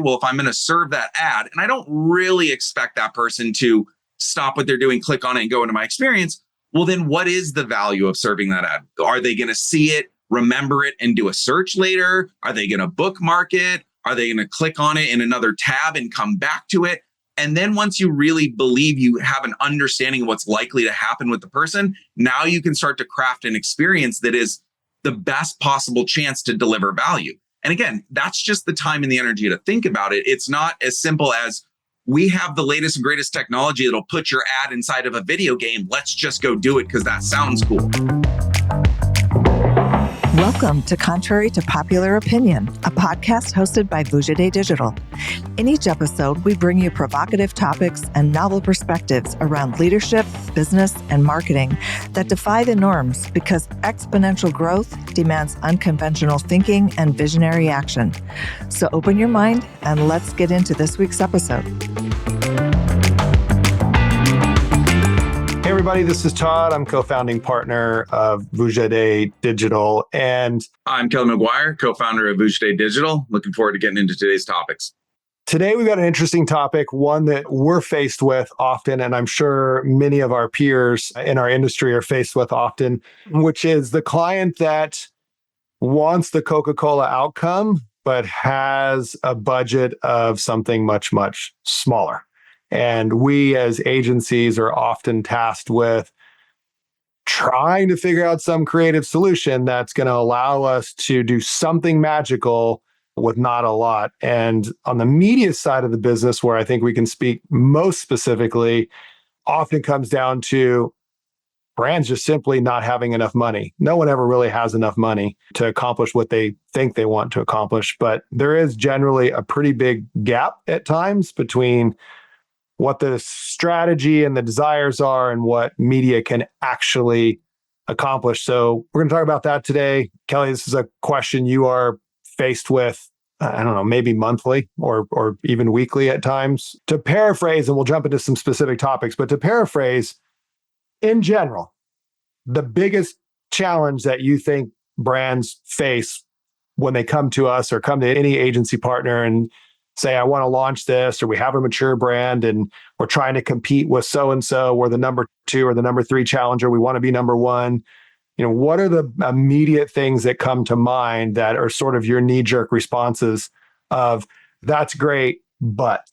well, if I'm going to serve that ad and I don't really expect that person to stop what they're doing, click on it and go into my experience, well, then what is the value of serving that ad? Are they going to see it, remember it, and do a search later? Are they going to bookmark it? Are they going to click on it in another tab and come back to it? And then once you really believe you have an understanding of what's likely to happen with the person, now you can start to craft an experience that is the best possible chance to deliver value. And again, that's just the time and the energy to think about it. It's not as simple as we have the latest and greatest technology that'll put your ad inside of a video game. Let's just go do it because that sounds cool. Welcome to Contrary to Popular Opinion, a podcast hosted by Vujade Digital. In each episode, we bring you provocative topics and novel perspectives around leadership, business, and marketing that defy the norms because exponential growth demands unconventional thinking and visionary action. So open your mind and let's get into this week's episode. Hey everybody, this is Todd. I'm co-founding partner of Vujade Digital. And I'm Kelly McGuire, co-founder of Vujade Digital. Looking forward to getting into today's topics. Today we've got an interesting topic, one that we're faced with often, and I'm sure many of our peers in our industry are faced with often, which is the client that wants the Coca-Cola outcome, but has a budget of something much, much smaller. And we as agencies are often tasked with trying to figure out some creative solution that's going to allow us to do something magical with not a lot. And on the media side of the business, where I think we can speak most specifically, often comes down to brands just simply not having enough money. No one ever really has enough money to accomplish what they think they want to accomplish. But there is generally a pretty big gap at times between what the strategy and the desires are and what media can actually accomplish. So we're going to talk about that today. Kelly, this is a question you are faced with, I don't know, maybe monthly or even weekly at times. To paraphrase, and we'll jump into some specific topics, but to paraphrase, in general, the biggest challenge that you think brands face when they come to us or come to any agency partner and say, I want to launch this, or we have a mature brand and we're trying to compete with so-and-so, we're the number 2 or the number 3 challenger, we want to be number 1. You know, what are the immediate things that come to mind that are sort of your knee-jerk responses of, that's great, but?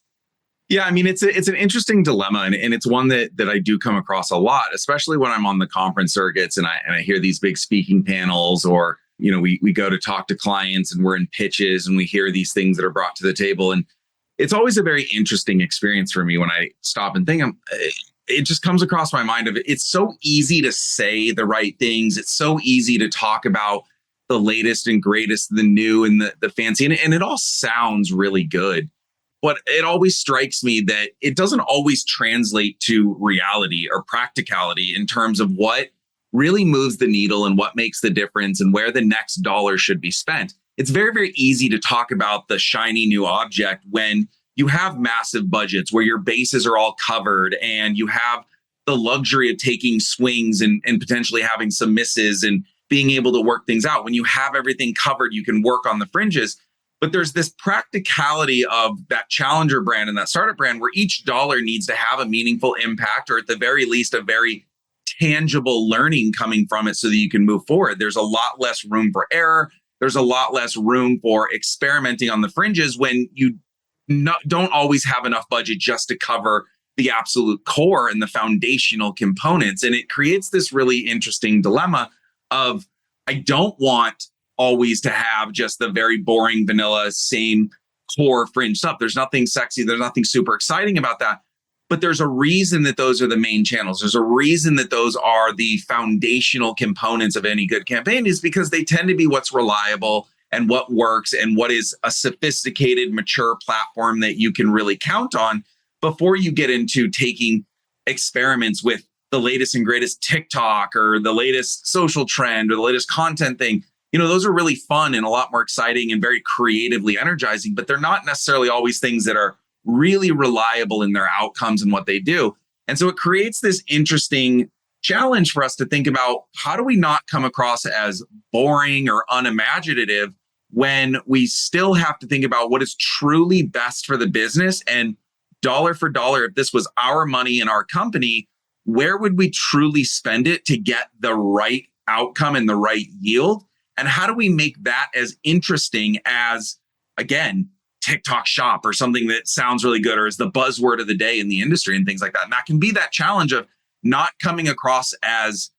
Yeah, I mean, it's an interesting dilemma, and it's one that I do come across a lot, especially when I'm on the conference circuits and I hear these big speaking panels, or you know, we go to talk to clients and we're in pitches and we hear these things that are brought to the table. And it's always a very interesting experience for me when I stop and think. It just comes across my mind of it. It's so easy to say the right things. It's so easy to talk about the latest and greatest, the new and the fancy, and it all sounds really good. But it always strikes me that it doesn't always translate to reality or practicality in terms of what really moves the needle and what makes the difference and where the next dollar should be spent. It's very, very easy to talk about the shiny new object when you have massive budgets where your bases are all covered and you have the luxury of taking swings and potentially having some misses and being able to work things out. When you have everything covered, you can work on the fringes. But there's this practicality of that challenger brand and that startup brand where each dollar needs to have a meaningful impact, or at the very least, a very tangible learning coming from it so that you can move forward. There's a lot less room for error. There's a lot less room for experimenting on the fringes when you don't always have enough budget just to cover the absolute core and the foundational components. And it creates this really interesting dilemma of, I don't want always to have just the very boring vanilla same core fringe stuff. There's nothing sexy. There's nothing super exciting about that. But there's a reason that those are the main channels. There's a reason that those are the foundational components of any good campaign, is because they tend to be what's reliable and what works and what is a sophisticated, mature platform that you can really count on before you get into taking experiments with the latest and greatest TikTok or the latest social trend or the latest content thing. You know, those are really fun and a lot more exciting and very creatively energizing, but they're not necessarily always things that are really reliable in their outcomes and what they do. And so it creates this interesting challenge for us to think about, how do we not come across as boring or unimaginative when we still have to think about what is truly best for the business. And dollar for dollar, if this was our money in our company, where would we truly spend it to get the right outcome and the right yield? And how do we make that as interesting as, again, TikTok shop or something that sounds really good or is the buzzword of the day in the industry and things like that? And that can be that challenge of not coming across as,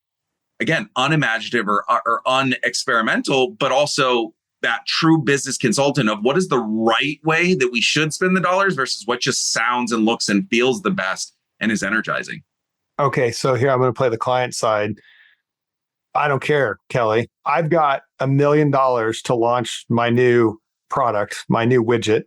again, unimaginative or unexperimental, but also that true business consultant of what is the right way that we should spend the dollars versus what just sounds and looks and feels the best and is energizing. Okay, so here I'm going to play the client side. I don't care, Kelly. I've got $1 million to launch my new product, my new widget,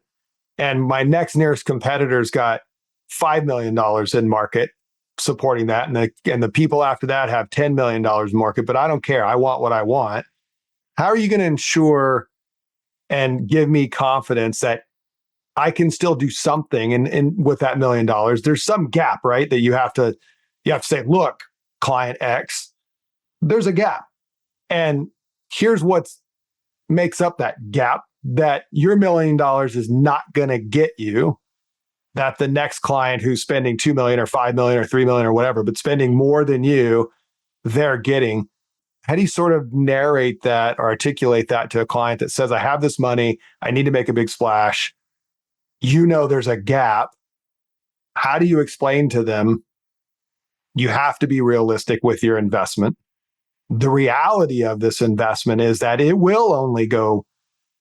and my next nearest competitor's got $5 million in market supporting that. And the people after that have $10 million in market, but I don't care. I want what I want. How are you going to ensure and give me confidence that I can still do something and with that $1 million? There's some gap, right? That you have to say, look, client X, there's a gap. And here's what makes up that gap that your $1 million is not going to get you, that the next client who's spending $2 million or $5 million or $3 million or whatever, but spending more than you, they're getting. How do you sort of narrate that or articulate that to a client that says, I have this money, I need to make a big splash. You know, there's a gap. How do you explain to them, you have to be realistic with your investment? The reality of this investment is that it will only go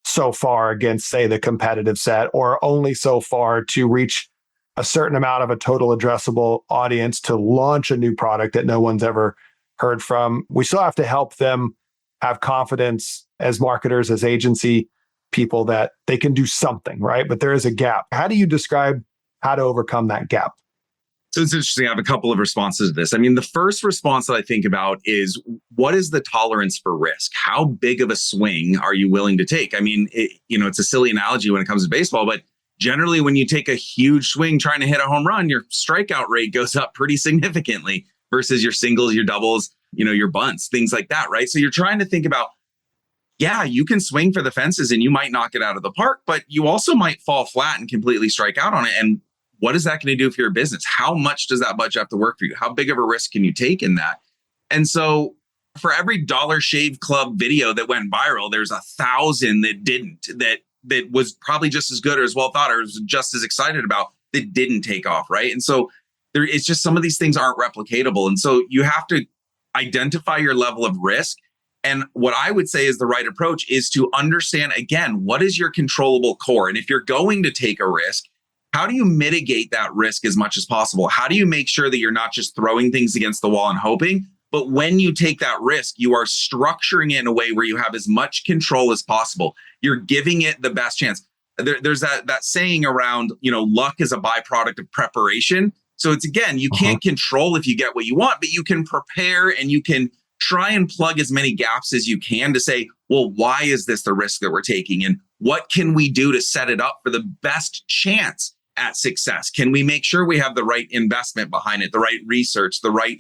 so far against, say, the competitive set, or only so far to reach a certain amount of a total addressable audience to launch a new product that no one's ever heard from. We still have to help them have confidence as marketers, as agency people, that they can do something, right? But there is a gap. How do you describe how to overcome that gap? So it's interesting. I have a couple of responses to this. I mean, the first response that I think about is, what is the tolerance for risk? How big of a swing are you willing to take? I mean, it's a silly analogy when it comes to baseball, but generally when you take a huge swing trying to hit a home run, your strikeout rate goes up pretty significantly versus your singles, your doubles, your bunts, things like that, right? So you're trying to think about, yeah, you can swing for the fences and you might knock it out of the park, but you also might fall flat and completely strike out on it. And what is that going to do for your business? How much does that budget have to work for you? How big of a risk can you take in that? And so for every Dollar Shave Club video that went viral, there's 1,000 that didn't, that was probably just as good or as well thought or was just as excited about, that didn't take off, right? And so it's just some of these things aren't replicatable. And so you have to identify your level of risk. And what I would say is the right approach is to understand, again, what is your controllable core? And if you're going to take a risk, how do you mitigate that risk as much as possible? How do you make sure that you're not just throwing things against the wall and hoping, but when you take that risk, you are structuring it in a way where you have as much control as possible. You're giving it the best chance. There's that saying around, luck is a byproduct of preparation. So it's, again, you can't control if you get what you want, but you can prepare and you can try and plug as many gaps as you can to say, well, why is this the risk that we're taking? And what can we do to set it up for the best chance at success? Can we make sure we have the right investment behind it, the right research, the right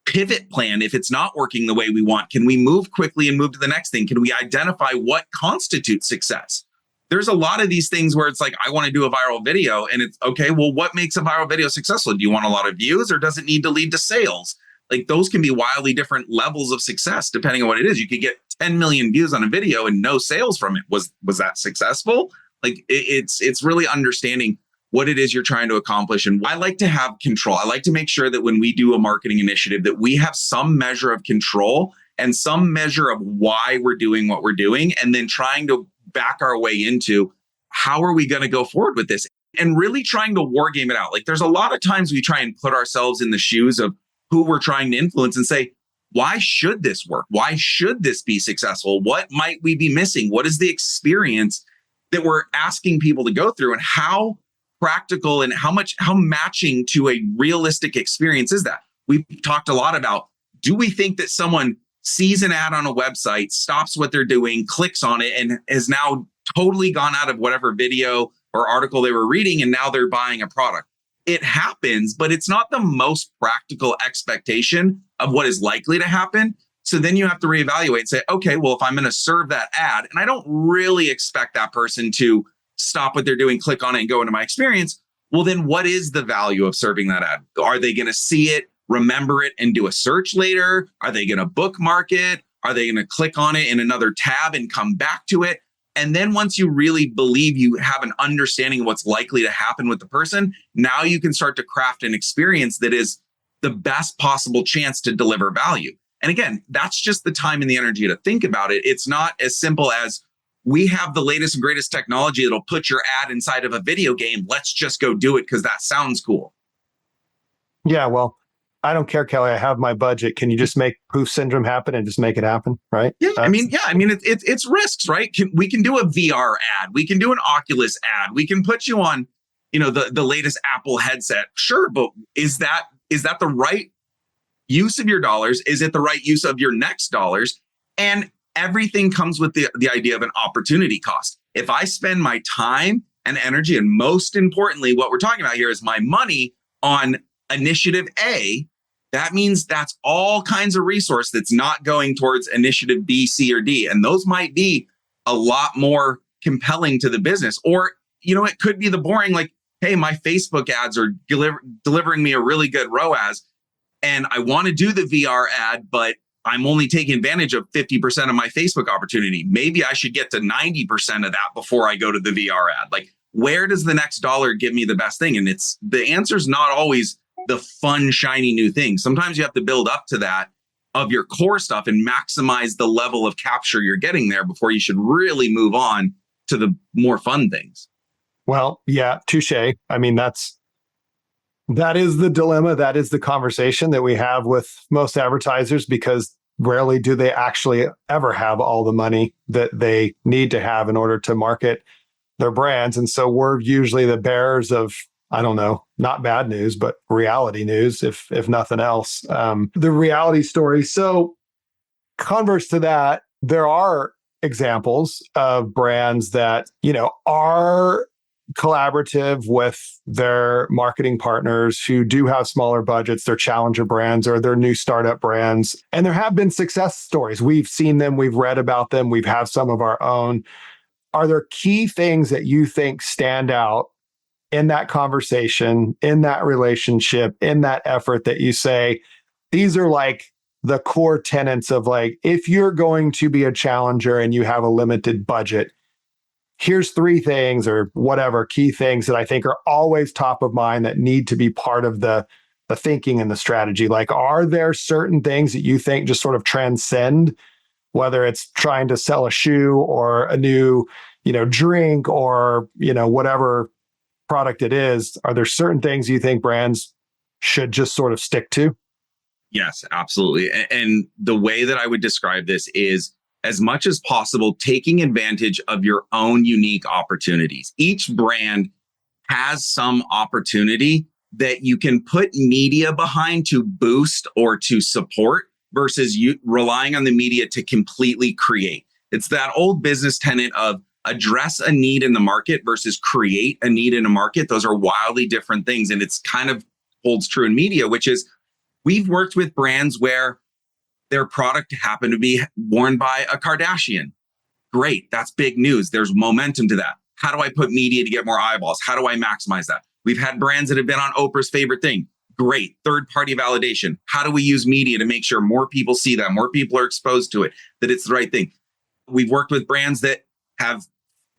pivot plan? If it's not working the way we want, can we move quickly and move to the next thing? Can we identify what constitutes success? There's a lot of these things where it's like, I want to do a viral video, and it's okay, well, what makes a viral video successful? Do you want a lot of views, or does it need to lead to sales? Like, those can be wildly different levels of success depending on what it is. You could get 10 million views on a video and no sales from it. Was that successful? Like, it's really understanding what it is you're trying to accomplish. And I like to have control. I like to make sure that when we do a marketing initiative, that we have some measure of control and some measure of why we're doing what we're doing, and then trying to back our way into how are we going to go forward with this, and really trying to war game it out. Like, there's a lot of times we try and put ourselves in the shoes of who we're trying to influence and say, why should this work? Why should this be successful? What might we be missing? What is the experience that we're asking people to go through, and how practical and how matching to a realistic experience is that? We've talked a lot about, do we think that someone sees an ad on a website, stops what they're doing, clicks on it, and has now totally gone out of whatever video or article they were reading, and now they're buying a product? It happens, but it's not the most practical expectation of what is likely to happen. So then you have to reevaluate and say, okay, well, if I'm going to serve that ad, and I don't really expect that person to stop what they're doing, click on it and go into my experience, well, then what is the value of serving that ad? Are they going to see it, remember it, and do a search later? Are they going to bookmark it? Are they going to click on it in another tab and come back to it? And then once you really believe you have an understanding of what's likely to happen with the person, now you can start to craft an experience that is the best possible chance to deliver value. And again, that's just the time and the energy to think about it. It's not as simple as we have the latest and greatest technology that'll put your ad inside of a video game. Let's just go do it because that sounds cool. Yeah, well, I don't care, Kelly. I have my budget. Can you just make poof syndrome happen and just make it happen, right? It's risks, right? We can do a VR ad. We can do an Oculus ad. We can put you on, the latest Apple headset. Sure, but is that the right use of your dollars? Is it the right use of your next dollars? And everything comes with the idea of an opportunity cost. If I spend my time and energy, and most importantly, what we're talking about here is my money on initiative A, that means that's all kinds of resource that's not going towards initiative B, C, or D. And those might be a lot more compelling to the business. Or, it could be the boring, like, hey, my Facebook ads are delivering me a really good ROAS. And I want to do the VR ad, but I'm only taking advantage of 50% of my Facebook opportunity. Maybe I should get to 90% of that before I go to the VR ad. Like, where does the next dollar give me the best thing? And the answer is not always the fun, shiny new thing. Sometimes you have to build up to that of your core stuff and maximize the level of capture you're getting there before you should really move on to the more fun things. Well, yeah, touche. I mean, that is the dilemma. That is the conversation that we have with most advertisers, because rarely do they actually ever have all the money that they need to have in order to market their brands. And so we're usually the bearers of, I don't know, not bad news, but reality news, if nothing else, the reality story. So converse to that, there are examples of brands that, are collaborative with their marketing partners who do have smaller budgets, their challenger brands or their new startup brands. And there have been success stories. We've seen them, we've read about them, we've had some of our own. Are there key things that you think stand out in that conversation, in that relationship, in that effort that you say, these are like the core tenets of, like, if you're going to be a challenger and you have a limited budget, here's 3 things or whatever key things that I think are always top of mind that need to be part of the thinking and the strategy? Like, are there certain things that you think just sort of transcend, whether it's trying to sell a shoe or a new, drink or, whatever product it is? Are there certain things you think brands should just sort of stick to? Yes, absolutely. And the way that I would describe this is, as much as possible, taking advantage of your own unique opportunities. Each brand has some opportunity that you can put media behind to boost or to support versus you relying on the media to completely create. It's that old business tenet of address a need in the market versus create a need in a market. Those are wildly different things. And it's kind of holds true in media, which is we've worked with brands where their product happened to be worn by a Kardashian. Great. That's big news. There's momentum to that. How do I put media to get more eyeballs? How do I maximize that? We've had brands that have been on Oprah's favorite thing. Great. Third-party validation. How do we use media to make sure more people see that, more people are exposed to it, that it's the right thing? We've worked with brands that have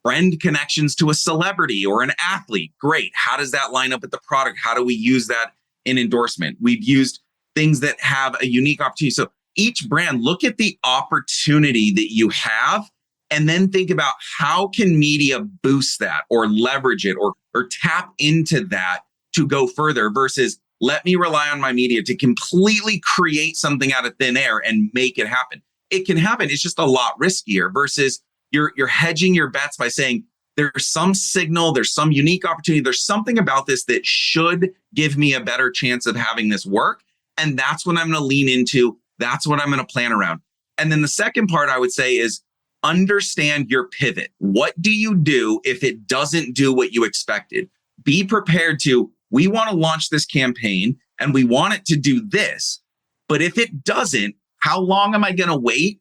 friend connections to a celebrity or an athlete. Great. How does that line up with the product? How do we use that in endorsement? We've used things that have a unique opportunity. So each brand, look at the opportunity that you have and then think about how can media boost that or leverage it or tap into that to go further versus let me rely on my media to completely create something out of thin air and make it happen. It can happen. It's just a lot riskier versus you're hedging your bets by saying there's some signal, there's some unique opportunity, there's something about this that should give me a better chance of having this work. And that's what I'm going to lean into. That's what I'm going to plan around. And then the second part I would say is understand your pivot. What do you do if it doesn't do what you expected? Be prepared to, we want to launch this campaign and we want it to do this. But if it doesn't, how long am I going to wait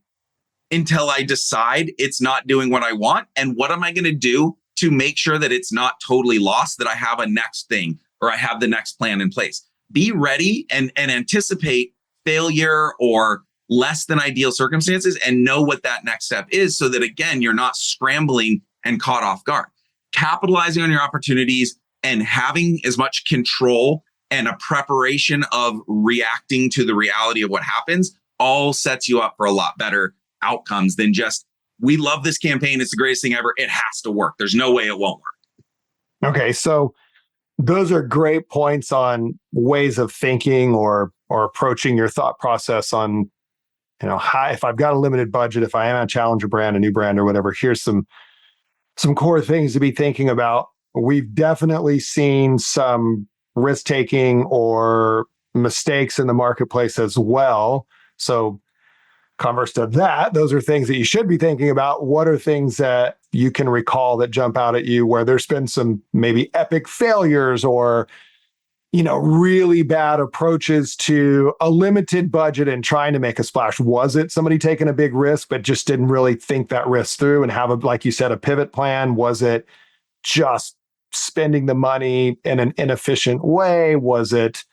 until I decide it's not doing what I want? And what am I going to do to make sure that it's not totally lost, that I have a next thing or I have the next plan in place? Be ready and anticipate failure or less than ideal circumstances and know what that next step is so that, again, you're not scrambling and caught off guard. Capitalizing on your opportunities and having as much control and a preparation of reacting to the reality of what happens all sets you up for a lot better outcomes than just, we love this campaign, it's the greatest thing ever, it has to work. There's no way it won't work. Okay, so those are great points on ways of thinking or approaching your thought process on, how, if I've got a limited budget, if I am a challenger brand, a new brand or whatever, here's some core things to be thinking about. We've definitely seen some risk taking or mistakes in the marketplace as well. So converse to that, those are things that you should be thinking about. What are things that you can recall that jump out at you where there's been some maybe epic failures or, really bad approaches to a limited budget and trying to make a splash? Was it somebody taking a big risk, but just didn't really think that risk through and have like you said, a pivot plan? Was it just spending the money in an inefficient way? Was it,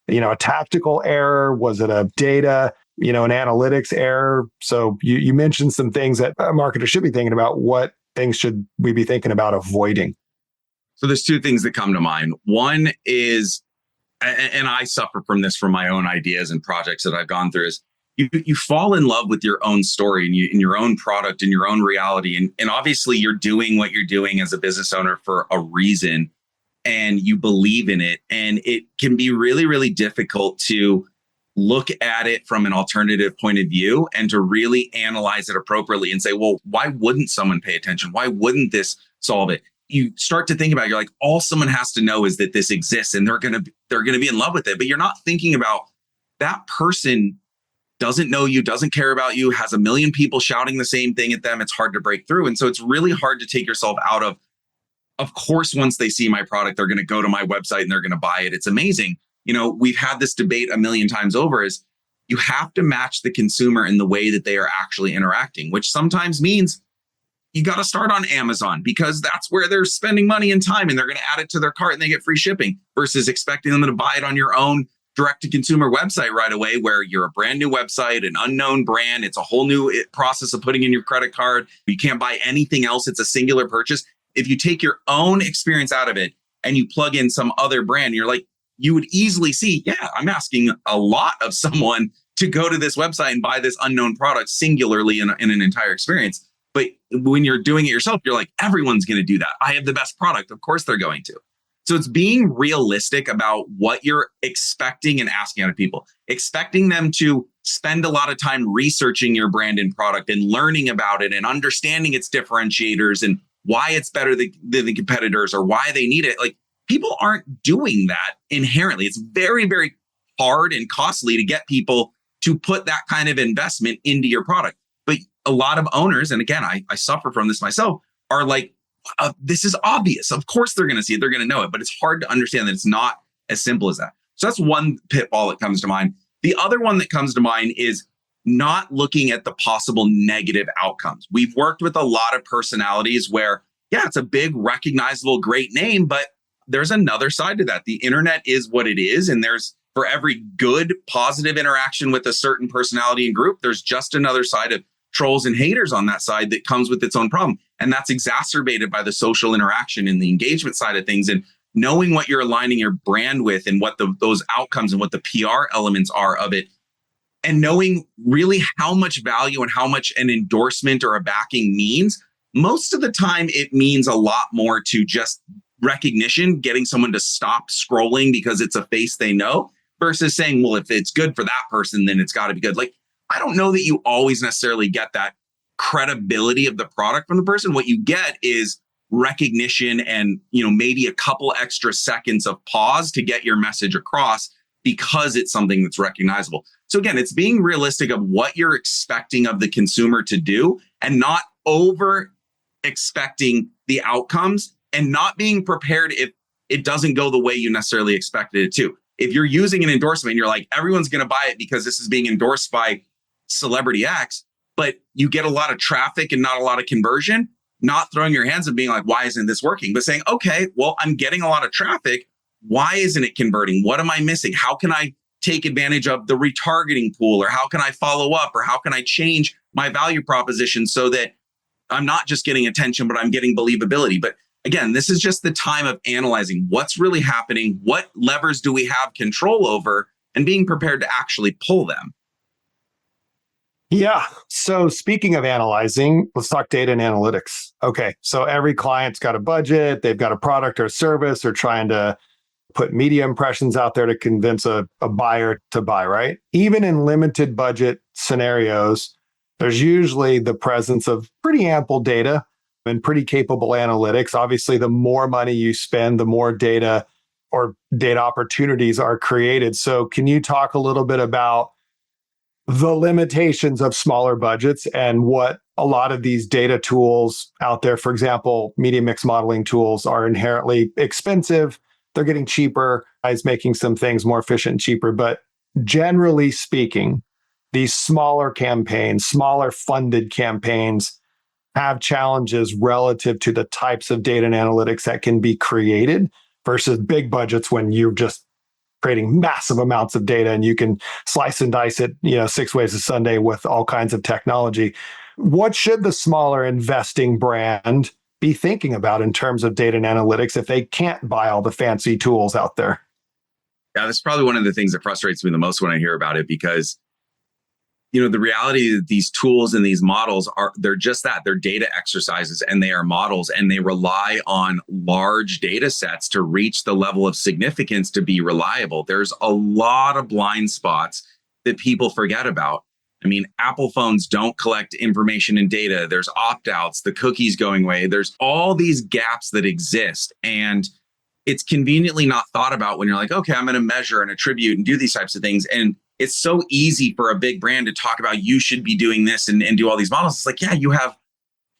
a tactical error? Was it a data, an analytics error? So you mentioned some things that a marketer should be thinking about. What things should we be thinking about avoiding? So there's two things that come to mind. One is, and I suffer from this from my own ideas and projects that I've gone through, is you fall in love with your own story and your own product and your own reality. And obviously you're doing what you're doing as a business owner for a reason and you believe in it. And it can be really, really difficult to look at it from an alternative point of view and to really analyze it appropriately and say, well, why wouldn't someone pay attention? Why wouldn't this solve it? You start to think about it, you're like, all someone has to know is that this exists and they're going to be in love with it. But you're not thinking about that person doesn't know you, doesn't care about you, has a million people shouting the same thing at them. It's hard to break through. And so it's really hard to take yourself out of course, once they see my product, they're going to go to my website and they're going to buy it. It's amazing. We've had this debate a million times over, is you have to match the consumer in the way that they are actually interacting, which sometimes means you got to start on Amazon because that's where they're spending money and time and they're going to add it to their cart and they get free shipping versus expecting them to buy it on your own direct to consumer website right away, where you're a brand new website, an unknown brand. It's a whole new process of putting in your credit card. You can't buy anything else. It's a singular purchase. If you take your own experience out of it and you plug in some other brand, you're like, you would easily see, yeah, I'm asking a lot of someone to go to this website and buy this unknown product singularly in an entire experience. But when you're doing it yourself, you're like, everyone's going to do that. I have the best product. Of course they're going to. So it's being realistic about what you're expecting and asking out of people, expecting them to spend a lot of time researching your brand and product and learning about it and understanding its differentiators and why it's better than the competitors or why they need it. Like, people aren't doing that inherently. It's very, very hard and costly to get people to put that kind of investment into your product. But a lot of owners, and again, I suffer from this myself, are like, this is obvious. Of course they're going to see it. They're going to know it. But it's hard to understand that it's not as simple as that. So that's one pitfall that comes to mind. The other one that comes to mind is not looking at the possible negative outcomes. We've worked with a lot of personalities where, yeah, it's a big, recognizable, great name, but there's another side to that. The internet is what it is. And there's, for every good, positive interaction with a certain personality and group, there's just another side of trolls and haters on that side that comes with its own problem. And that's exacerbated by the social interaction and the engagement side of things. And knowing what you're aligning your brand with and what those outcomes and what the PR elements are of it, and knowing really how much value and how much an endorsement or a backing means. Most of the time, it means a lot more to just recognition, getting someone to stop scrolling because it's a face they know, versus saying, well, if it's good for that person, then it's got to be good. Like, I don't know that you always necessarily get that credibility of the product from the person. What you get is recognition and, maybe a couple extra seconds of pause to get your message across because it's something that's recognizable. So again, it's being realistic of what you're expecting of the consumer to do and not over expecting the outcomes and not being prepared if it doesn't go the way you necessarily expected it to. If you're using an endorsement, you're like, everyone's going to buy it because this is being endorsed by celebrity X, but you get a lot of traffic and not a lot of conversion, not throwing your hands up being like, why isn't this working? But saying, okay, well, I'm getting a lot of traffic. Why isn't it converting? What am I missing? How can I take advantage of the retargeting pool? Or how can I follow up? Or how can I change my value proposition so that I'm not just getting attention, but I'm getting believability? But again, this is just the time of analyzing what's really happening. What levers do we have control over, and being prepared to actually pull them. Yeah. So speaking of analyzing, let's talk data and analytics. Okay. So every client's got a budget, they've got a product or service, they're trying to put media impressions out there to convince a buyer to buy, right? Even in limited budget scenarios, there's usually the presence of pretty ample data and pretty capable analytics. Obviously, the more money you spend, the more data or data opportunities are created. So can you talk a little bit about the limitations of smaller budgets and what a lot of these data tools out there, for example, media mix modeling tools, are inherently expensive? They're getting cheaper. It's making some things more efficient and cheaper. But generally speaking, these smaller campaigns, smaller funded campaigns have challenges relative to the types of data and analytics that can be created versus big budgets when you're just creating massive amounts of data and you can slice and dice it, 6 ways a Sunday with all kinds of technology. What should the smaller investing brand be thinking about in terms of data and analytics if they can't buy all the fancy tools out there? Yeah, that's probably one of the things that frustrates me the most when I hear about it, because the reality that these tools and these models they're just that. They're data exercises and they are models, and they rely on large data sets to reach the level of significance to be reliable. There's a lot of blind spots that people forget about. I mean, Apple phones don't collect information and data. There's opt-outs, the cookies going away. There's all these gaps that exist. And it's conveniently not thought about when you're like, okay, I'm going to measure and attribute and do these types of things. And it's so easy for a big brand to talk about you should be doing this and do all these models. It's like, yeah, you have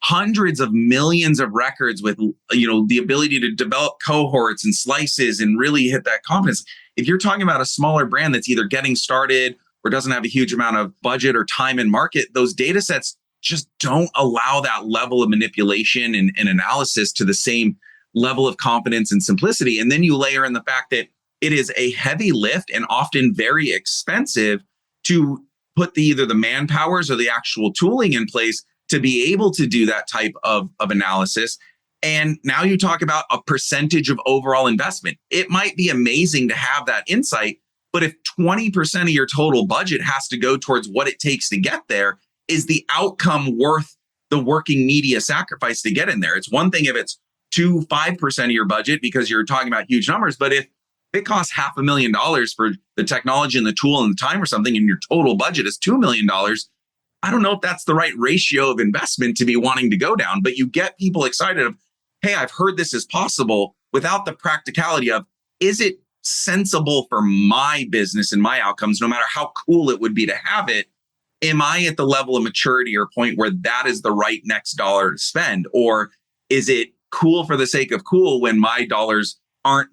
hundreds of millions of records with, the ability to develop cohorts and slices and really hit that confidence. If you're talking about a smaller brand that's either getting started or doesn't have a huge amount of budget or time in market, those data sets just don't allow that level of manipulation and analysis to the same level of confidence and simplicity. And then you layer in the fact that it is a heavy lift and often very expensive to put either the manpowers or the actual tooling in place to be able to do that type of analysis. And now you talk about a percentage of overall investment. It might be amazing to have that insight, but if 20% of your total budget has to go towards what it takes to get there, is the outcome worth the working media sacrifice to get in there? It's one thing if it's 5% of your budget because you're talking about huge numbers, but if it costs $500,000 for the technology and the tool and the time or something, and your total budget is $2 million, I don't know if that's the right ratio of investment to be wanting to go down. But you get people excited of, hey, I've heard this is possible, without the practicality of, is it sensible for my business and my outcomes, no matter how cool it would be to have it? Am I at the level of maturity or point where that is the right next dollar to spend? Or is it cool for the sake of cool when my dollars aren't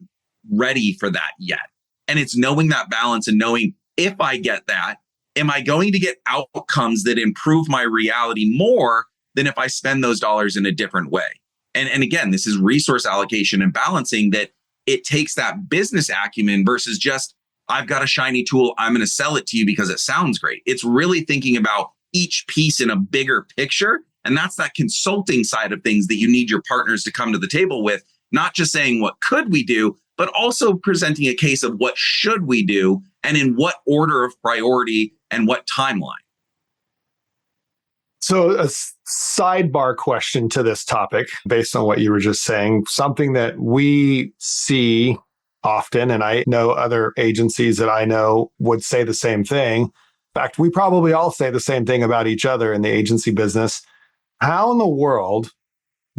ready for that yet? And it's knowing that balance and knowing, if I get that, am I going to get outcomes that improve my reality more than if I spend those dollars in a different way? And again, this is resource allocation and balancing, that it takes that business acumen versus just, I've got a shiny tool, I'm going to sell it to you because it sounds great. It's really thinking about each piece in a bigger picture. And that's that consulting side of things that you need your partners to come to the table with, not just saying, what could we do, but also presenting a case of what should we do and in what order of priority and what timeline. So a sidebar question to this topic, based on what you were just saying, something that we see often, and I know other agencies that I know would say the same thing. In fact, we probably all say the same thing about each other in the agency business. How in the world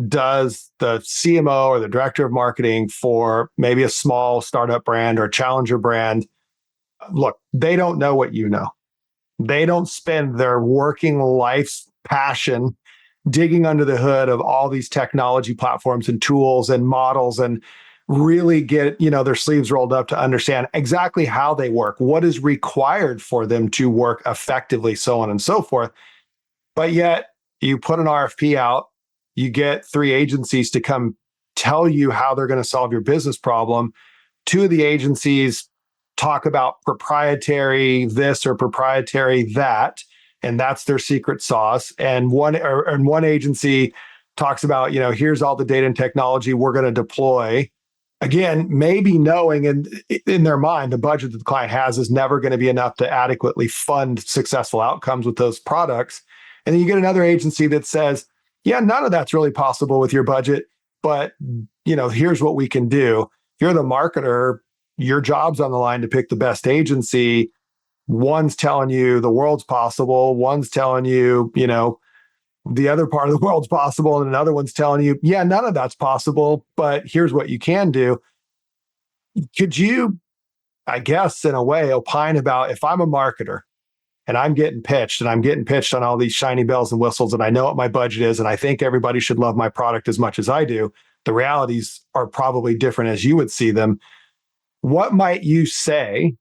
does the CMO or the director of marketing for maybe a small startup brand or challenger brand, look, they don't know what you know. They don't spend their working life's passion digging under the hood of all these technology platforms and tools and models and really get, their sleeves rolled up to understand exactly how they work, what is required for them to work effectively, so on and so forth. But yet you put an RFP out, you get 3 agencies to come tell you how they're going to solve your business problem. 2 of the agencies talk about proprietary this or proprietary that, and that's their secret sauce. And one agency talks about, here's all the data and technology we're going to deploy. Again, maybe knowing in their mind the budget that the client has is never going to be enough to adequately fund successful outcomes with those products. And then you get another agency that says, yeah, none of that's really possible with your budget, but here's what we can do. If you're the marketer, your job's on the line to pick the best agency. One's telling you the world's possible, one's telling you, the other part of the world's possible, and another one's telling you, yeah, none of that's possible, but here's what you can do. Could you, I guess, in a way, opine about, if I'm a marketer and I'm getting pitched on all these shiny bells and whistles, and I know what my budget is, and I think everybody should love my product as much as I do, the realities are probably different as you would see them. What might you say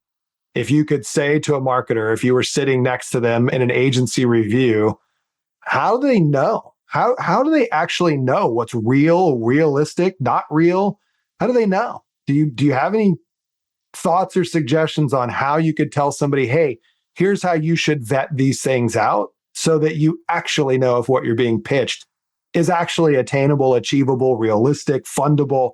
if you could say to a marketer, if you were sitting next to them in an agency review, how do they know? How do they actually know what's real, realistic, not real? How do they know? Do you have any thoughts or suggestions on how you could tell somebody, hey, here's how you should vet these things out so that you actually know if what you're being pitched is actually attainable, achievable, realistic, fundable,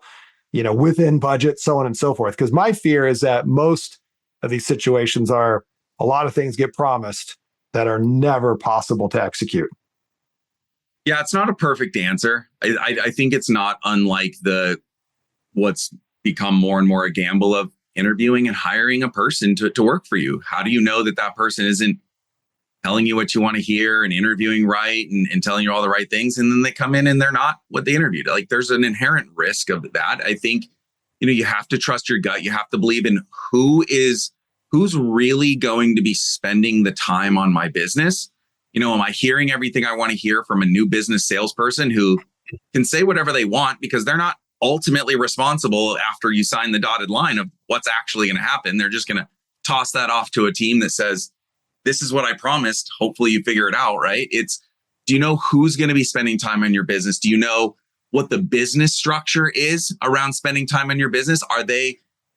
within budget, so on and so forth? Because my fear is that most of these situations are a lot of things get promised that are never possible to execute. Yeah, it's not a perfect answer. I think it's not unlike what's become more and more a gamble of interviewing and hiring a person to work for you. How do you know that person isn't telling you what you want to hear and interviewing right and telling you all the right things, and then they come in and they're not what they interviewed? Like, there's an inherent risk of that. I think, you have to trust your gut. You have to believe in who's really going to be spending the time on my business. Am I hearing everything I want to hear from a new business salesperson who can say whatever they want because they're not ultimately responsible after you sign the dotted line of what's actually going to happen? They're just going to toss that off to a team that says, this is what I promised. Hopefully you figure it out, right? Do you know who's going to be spending time on your business? Do you know what the business structure is around spending time on your business?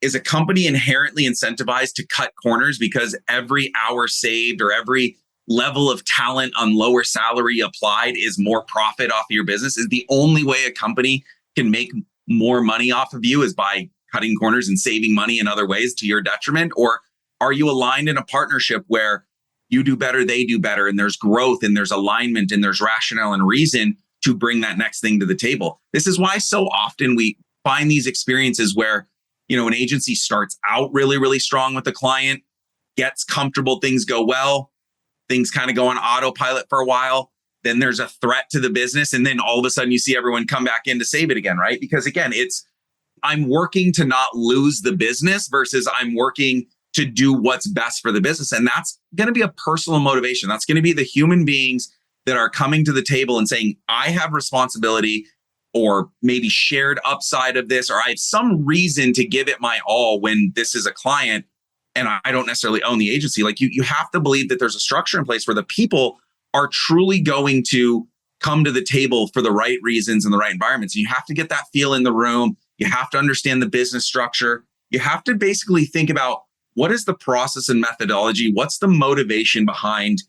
Is a company inherently incentivized to cut corners because every hour saved or every level of talent on lower salary applied is more profit off of your business? Is the only way a company can make more money off of you is by cutting corners and saving money in other ways to your detriment? Or are you aligned in a partnership where you do better, they do better, and there's growth and there's alignment and there's rationale and reason to bring that next thing to the table? This is why so often we find these experiences where, an agency starts out really, really strong with the client, gets comfortable, things go well, things kind of go on autopilot for a while. Then there's a threat to the business. And then all of a sudden you see everyone come back in to save it again, right? Because again, I'm working to not lose the business versus I'm working to do what's best for the business. And that's going to be a personal motivation. That's going to be the human beings that are coming to the table and saying, I have responsibility or maybe shared upside of this, or I have some reason to give it my all when this is a client and I don't necessarily own the agency. Like you have to believe that there's a structure in place where the people are truly going to come to the table for the right reasons and the right environments. And you have to get that feel in the room. You have to understand the business structure. You have to basically think about what is the process and methodology? What's the motivation behind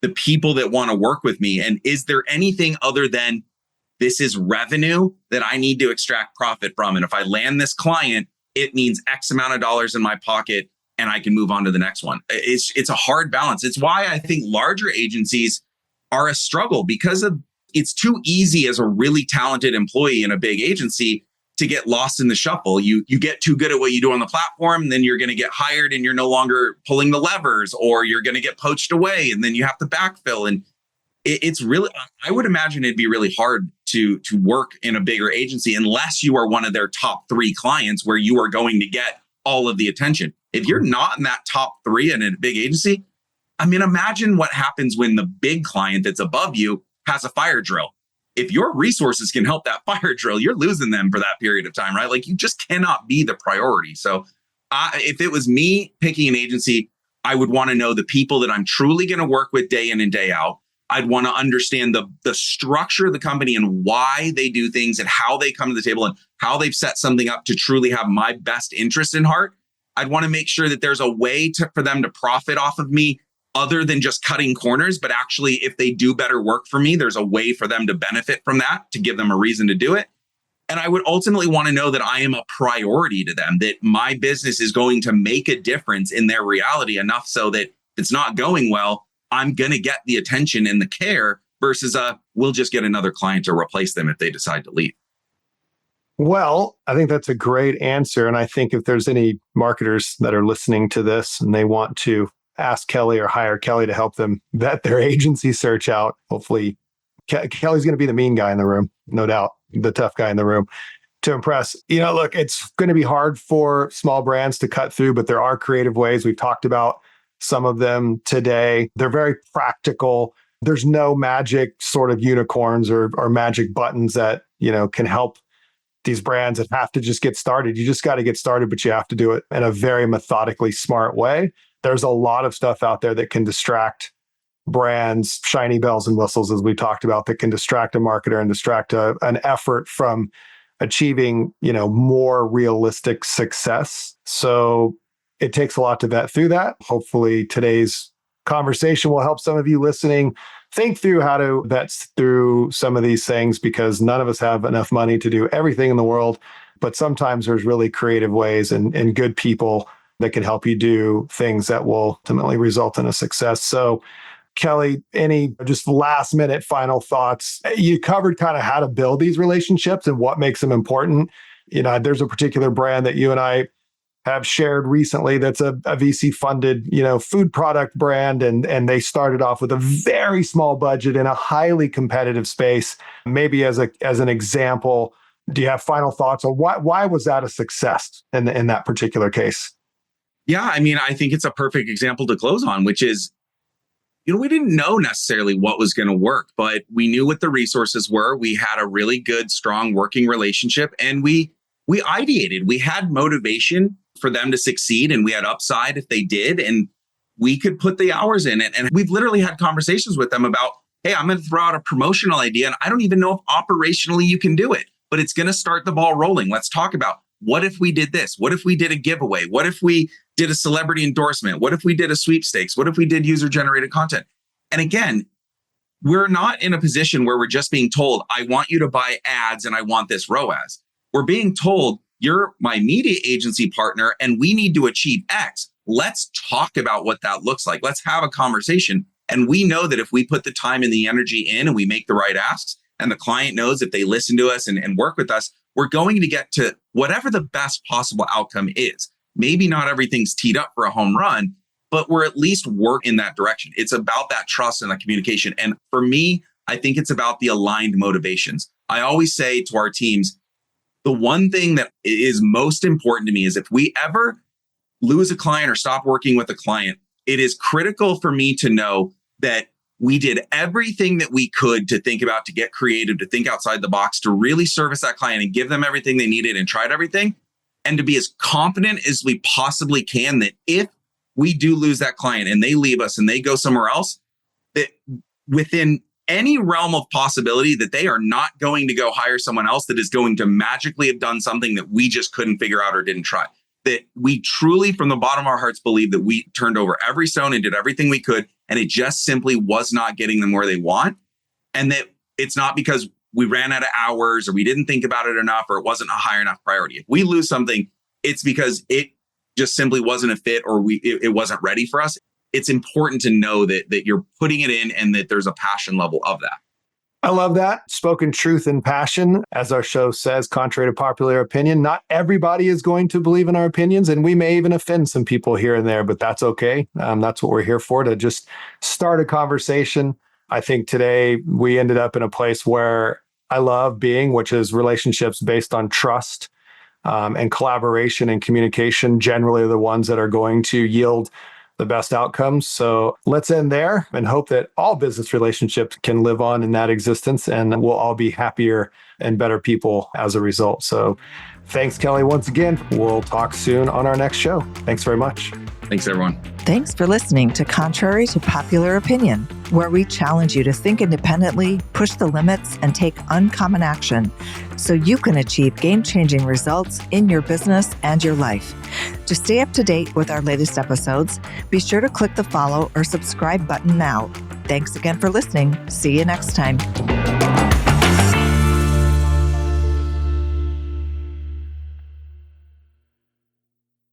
the people that want to work with me? And is there anything other than this is revenue that I need to extract profit from? And if I land this client, it means X amount of dollars in my pocket and I can move on to the next one. It's a hard balance. It's why I think larger agencies are a struggle, because it's too easy as a really talented employee in a big agency to get lost in the shuffle. You get too good at what you do on the platform, and then you're going to get hired and you're no longer pulling the levers, or you're going to get poached away and then you have to backfill. And it's really, I would imagine it'd be really hard to work in a bigger agency unless you are one of their top 3 clients where you are going to get all of the attention. If you're not in that top 3 in a big agency, I mean, imagine what happens when the big client that's above you has a fire drill. if your resources can help that fire drill, you're losing them for that period of time, right? Like you just cannot be the priority. So if it was me picking an agency, I would want to know the people that I'm truly going to work with day in and day out. I'd want to understand the structure of the company and why they do things and how they come to the table and how they've set something up to truly have my best interest in heart. I'd want to make sure that there's a way for them to profit off of me other than just cutting corners, but actually if they do better work for me, there's a way for them to benefit from that, to give them a reason to do it. And I would ultimately want to know that I am a priority to them, that my business is going to make a difference in their reality enough so that if it's not going well, I'm going to get the attention and the care versus we'll just get another client to replace them if they decide to leave. Well, I think that's a great answer. And I think if there's any marketers that are listening to this and they want to ask Kelly or hire Kelly to help them vet their agency search out, hopefully Kelly's going to be the mean guy in the room, no doubt, the tough guy in the room to impress. Look, it's going to be hard for small brands to cut through, but there are creative ways. We've talked about some of them today. They're very practical. There's no magic sort of unicorns or magic buttons that, can help these brands that have to just get started. You just got to get started, but you have to do it in a very methodically smart way. There's a lot of stuff out there that can distract brands, shiny bells and whistles, as we talked about, that can distract a marketer and distract an effort from achieving, more realistic success. So it takes a lot to vet through that. Hopefully today's conversation will help some of you listening think through how to vet through some of these things, because none of us have enough money to do everything in the world. But sometimes there's really creative ways and good people that can help you do things that will ultimately result in a success. So Kelly, any just last minute final thoughts? You covered kind of how to build these relationships and what makes them important. There's a particular brand that you and I have shared recently that's a VC funded, food product brand. And they started off with a very small budget in a highly competitive space. Maybe as an example, do you have final thoughts on why was that a success in that particular case? Yeah, I think it's a perfect example to close on, which is, we didn't know necessarily what was going to work, but we knew what the resources were. We had a really good, strong working relationship, and we ideated. We had motivation for them to succeed, and we had upside if they did, and we could put the hours in it. And we've literally had conversations with them about, hey, I'm going to throw out a promotional idea, and I don't even know if operationally you can do it, but it's going to start the ball rolling. Let's talk about, what if we did this? What if we did a giveaway? What if we did a celebrity endorsement? What if we did a sweepstakes? What if we did user-generated content? And again, we're not in a position where we're just being told, I want you to buy ads and I want this ROAS. We're being told, you're my media agency partner and we need to achieve X. Let's talk about what that looks like. Let's have a conversation. And we know that if we put the time and the energy in and we make the right asks, and the client knows if they listen to us and work with us, we're going to get to whatever the best possible outcome is. Maybe not everything's teed up for a home run, but we're at least work in that direction. It's about that trust and that communication. And for me, I think it's about the aligned motivations. I always say to our teams, the one thing that is most important to me is if we ever lose a client or stop working with a client, it is critical for me to know that we did everything that we could to think about, to get creative, to think outside the box, to really service that client and give them everything they needed and tried everything. And to be as confident as we possibly can that if we do lose that client and they leave us and they go somewhere else, that within any realm of possibility that they are not going to go hire someone else that is going to magically have done something that we just couldn't figure out or didn't try. That we truly, from the bottom of our hearts, believe that we turned over every stone and did everything we could, and it just simply was not getting them where they want. And that it's not because we ran out of hours or we didn't think about it enough or it wasn't a high enough priority. If we lose something, it's because it just simply wasn't a fit or it wasn't ready for us. It's important to know that you're putting it in and that there's a passion level of that. I love that. Spoken truth and passion. As our show says, contrary to popular opinion, not everybody is going to believe in our opinions, and we may even offend some people here and there, but that's okay. That's what we're here for, to just start a conversation. I think today we ended up in a place where I love being, which is relationships based on trust and collaboration and communication, generally are the ones that are going to yield the best outcomes. So let's end there and hope that all business relationships can live on in that existence, and we'll all be happier and better people as a result. So thanks, Kelly, once again. We'll talk soon on our next show. Thanks very much. Thanks, everyone. Thanks for listening to Contrary to Popular Opinion, where we challenge you to think independently, push the limits, and take uncommon action so you can achieve game-changing results in your business and your life. To stay up to date with our latest episodes, be sure to click the follow or subscribe button now. Thanks again for listening. See you next time.